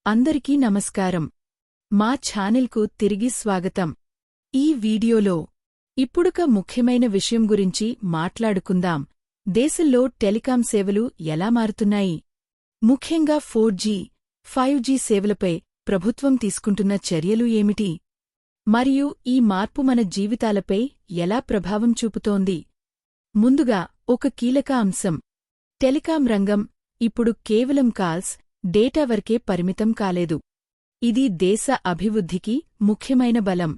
అందరికీ నమస్కారం. మా ఛానల్కు తిరిగి స్వాగతం. ఈ వీడియోలో ఇప్పుడొక ముఖ్యమైన విషయం గురించి మాట్లాడుకుందాం. దేశంలో టెలికాం సేవలు ఎలా మారుతున్నాయి? ముఖ్యంగా 4G, 5G సేవలపై ప్రభుత్వం తీసుకుంటున్న చర్యలు ఏమిటి? మరియు ఈ మార్పు మన జీవితాలపై ఎలా ప్రభావం చూపుతోంది? ముందుగా ఒక కీలక అంశం. టెలికాం రంగం ఇప్పుడు కేవలం కాల్స్, డేటా వరకే పరిమితం కాలేదు. ఇది దేశ అభివృద్ధికి ముఖ్యమైన బలం.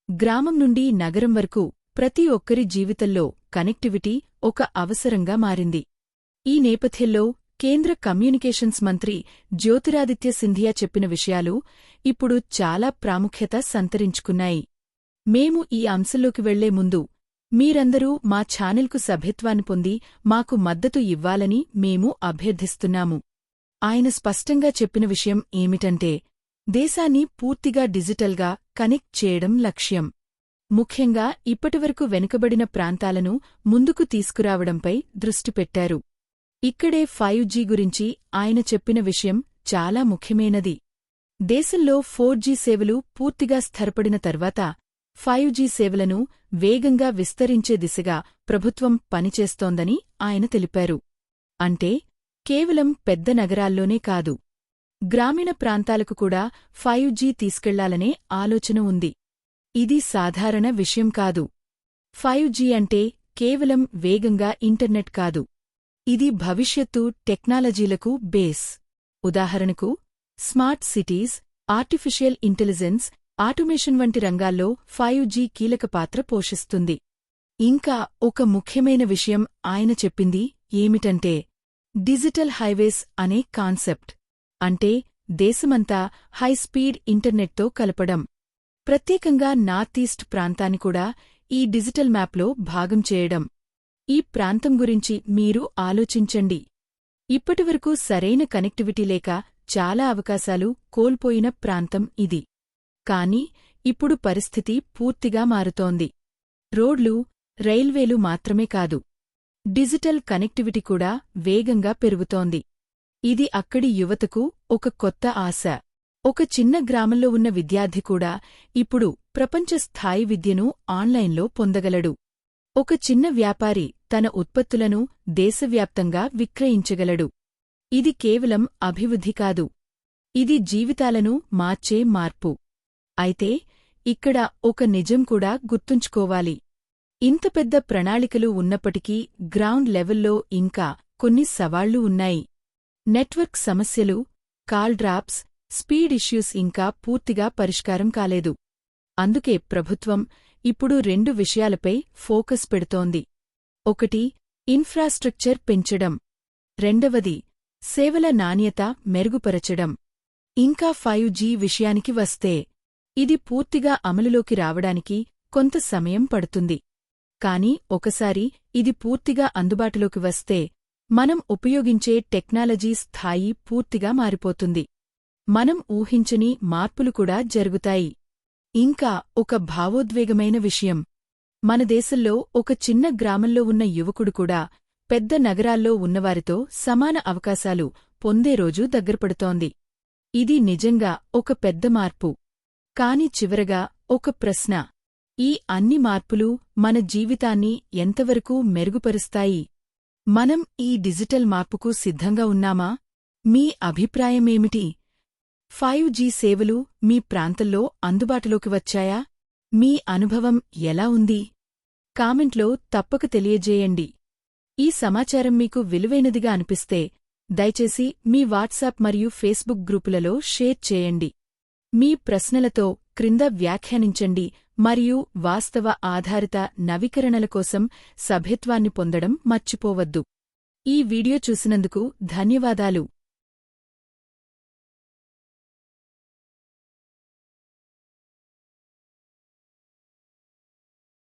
గ్రామం నుండి నగరం వరకు ప్రతి ఒక్కరి జీవితంలో కనెక్టివిటీ ఒక అవసరంగా మారింది. ఈ నేపథ్యంలో కేంద్ర కమ్యూనికేషన్స్ మంత్రి జ్యోతిరాదిత్య సింధియా చెప్పిన విషయాలు ఇప్పుడు చాలా ప్రాముఖ్యత సంతరించుకున్నాయి. మేము ఈ అంశంలోకి వెళ్లే ముందు మీరందరూ మా ఛానల్కు సభ్యత్వాన్ని పొంది మాకు మద్దతు ఇవ్వాలని మేము అభ్యర్థిస్తున్నాము. ఆయన స్పష్టంగా చెప్పిన విషయం ఏమిటంటే, దేశాన్ని పూర్తిగా డిజిటల్గా కనెక్ట్ చేయడం లక్ష్యం. ముఖ్యంగా ఇప్పటివరకు వెనుకబడిన ప్రాంతాలను ముందుకు తీసుకురావడంపై దృష్టి పెట్టారు. ఇక్కడే 5G గురించి ఆయన చెప్పిన విషయం చాలా ముఖ్యమైనది. దేశంలో 4G సేవలు పూర్తిగా స్థిరపడిన తర్వాత 5G సేవలను వేగంగా విస్తరించే దిశగా ప్రభుత్వం పనిచేస్తోందని ఆయన తెలిపారు. అంటే కేవలం పెద్ద నగరాల్లోనే కాదు, గ్రామీణ ప్రాంతాలకు కూడా 5G తీసుకెళ్లాలనే ఆలోచన ఉంది. ఇది సాధారణ విషయం కాదు. 5G అంటే కేవలం వేగంగా ఇంటర్నెట్ కాదు. ఇది భవిష్యత్తు టెక్నాలజీలకు బేస్. ఉదాహరణకు smart cities, artificial intelligence, automation వంటి రంగాల్లో 5G కీలక పాత్ర పోషిస్తుంది. ఇంకా ఒక ముఖ్యమైన విషయం ఆయన చెప్పింది ఏమిటంటే, డిజిటల్ హైవేస్ అనే కాన్సెప్ట్. అంటే దేశమంతా హైస్పీడ్ ఇంటర్నెట్తో కలపడం. ప్రత్యేకంగా నార్తీస్ట్ ప్రాంతాన్ని కూడా ఈ డిజిటల్ మ్యాప్లో భాగం చేయడం. ఈ ప్రాంతం గురించి మీరు ఆలోచించండి. ఇప్పటివరకు సరైన కనెక్టివిటీ లేక చాలా అవకాశాలు కోల్పోయిన ప్రాంతం ఇది. కానీ ఇప్పుడు పరిస్థితి పూర్తిగా మారుతోంది. రోడ్లు, రైల్వేలు మాత్రమే కాదు, డిజిటల్ కనెక్టివిటీ కూడా వేగంగా పెరుగుతోంది. ఇది అక్కడి యువతకు ఒక కొత్త ఆశ. ఒక చిన్న గ్రామంలో ఉన్న విద్యార్థి కూడా ఇప్పుడు ప్రపంచ స్థాయి విద్యను ఆన్లైన్లో పొందగలడు. ఒక చిన్న వ్యాపారి తన ఉత్పత్తులను దేశవ్యాప్తంగా విక్రయించగలడు. ఇది కేవలం అభివృద్ధి కాదు, ఇది జీవితాలను మార్చే మార్పు. అయితే ఇక్కడ ఒక నిజం కూడా గుర్తుంచుకోవాలి. ఇంత పెద్ద ప్రణాళికలు ఉన్నప్పటికీ గ్రౌండ్ లెవెల్లో ఇంకా కొన్ని సవాళ్లు ఉన్నాయి. నెట్వర్క్ సమస్యలు, కాల్ డ్రాప్స్, స్పీడ్ ఇష్యూస్ ఇంకా పూర్తిగా పరిష్కారం కాలేదు. అందుకే ప్రభుత్వం ఇప్పుడు 2 విషయాలపై ఫోకస్ పెడుతోంది. ఒకటి, ఇన్ఫ్రాస్ట్రక్చర్ పెంచడం. రెండవది, సేవల నాణ్యత మెరుగుపరచడం. ఇంకా 5G విషయానికి వస్తే, ఇది పూర్తిగా అమలులోకి రావడానికి కొంత సమయం పడుతుంది. కానీ ఒకసారి ఇది పూర్తిగా అందుబాటులోకి వస్తే మనం ఉపయోగించే టెక్నాలజీ స్థాయి పూర్తిగా మారిపోతుంది. మనం ఊహించని మార్పులు కూడా జరుగుతాయి. ఇంకా ఒక భావోద్వేగమైన విషయం. మన దేశంలో ఒక చిన్న గ్రామంలో ఉన్న యువకుడు కూడా పెద్ద నగరాల్లో ఉన్నవారితో సమాన అవకాశాలు పొందే రోజు దగ్గరపడుతోంది. ఇది నిజంగా ఒక పెద్ద మార్పు. కాని చివరగా ఒక ప్రశ్న. ఈ అన్ని మార్పులు మన జీవితాన్ని ఎంతవరకు మెరుగుపరుస్తాయి? మనం ఈ డిజిటల్ మార్పుకు సిద్ధంగా ఉన్నామా? మీ అభిప్రాయమేమిటి? 5G సేవలు మీ ప్రాంతంలో అందుబాటులోకి వచ్చాయా? మీ అనుభవం ఎలా ఉంది? కామెంట్లో తప్పక తెలియజేయండి. ఈ సమాచారం మీకు విలువైనదిగా అనిపిస్తే దయచేసి మీ వాట్సాప్ మరియు ఫేస్బుక్ గ్రూపులలో షేర్ చేయండి. మీ ప్రశ్నలతో క్రింద వ్యాఖ్యానించండి మరియు వాస్తవ ఆధారిత నవీకరణల కోసం సభ్యత్వాన్ని పొందడం మర్చిపోవద్దు. ఈ వీడియో చూసినందుకు ధన్యవాదాలు.